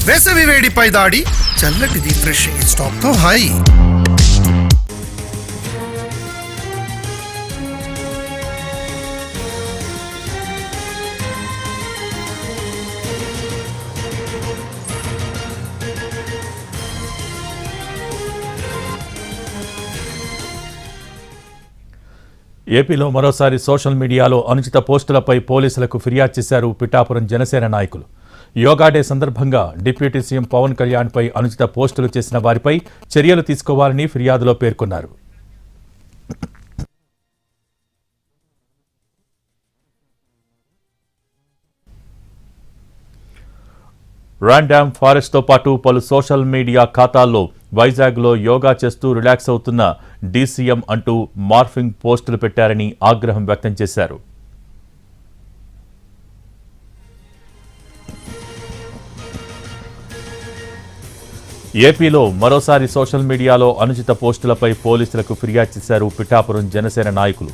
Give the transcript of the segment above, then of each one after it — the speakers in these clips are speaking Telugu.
వేసవి వేడిపై దాడి, చల్లటి రిఫ్రెషింగ్ స్టాప్ తో హాయి. ఏపీలో మరోసారి సోషల్ మీడియాలో అనుచిత పోస్టులపై పోలీసులకు ఫిర్యాదు చేశారు పిఠాపురం జనసేన నాయకులు. యోగా డే సందర్భంగా డిప్యూటీ సీఎం పవన్ కళ్యాణ్పై అనుచిత పోస్టులు చేసిన వారిపై చర్యలు తీసుకోవాలని ఫిర్యాదులో పేర్కొన్నారు. రాండామ్ ఫారెస్ట్తో పాటు పలు సోషల్ మీడియా ఖాతాల్లో వైజాగ్లో యోగా చేస్తూ రిలాక్స్ అవుతున్న డీసీఎం అంటూ మార్ఫింగ్ పోస్టులు పెట్టారని ఆగ్రహం వ్యక్తం చేశారు. ఏపీలో మరోసారి సోషల్ మీడియాలో అనుచిత పోస్టులపై పోలీసులకు ఫిర్యాదు చేశారు పిఠాపురం జనసేన నాయకులు.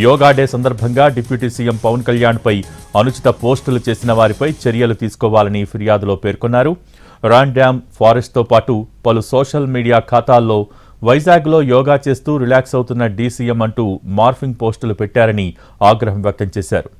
యోగా డే సందర్భంగా డిప్యూటీ సీఎం పవన్ కళ్యాణ్పై అనుచిత పోస్టులు చేసిన వారిపై చర్యలు తీసుకోవాలని ఫిర్యాదులో పేర్కొన్నారు. రాండామ్ ఫారెస్ట్తో పాటు పలు సోషల్ మీడియా ఖాతాల్లో వైజాగ్లో యోగా చేస్తూ రిలాక్స్ అవుతున్న డీసీఎం అంటూ మార్ఫింగ్ పోస్టులు పెట్టారని ఆగ్రహం వ్యక్తం చేశారు.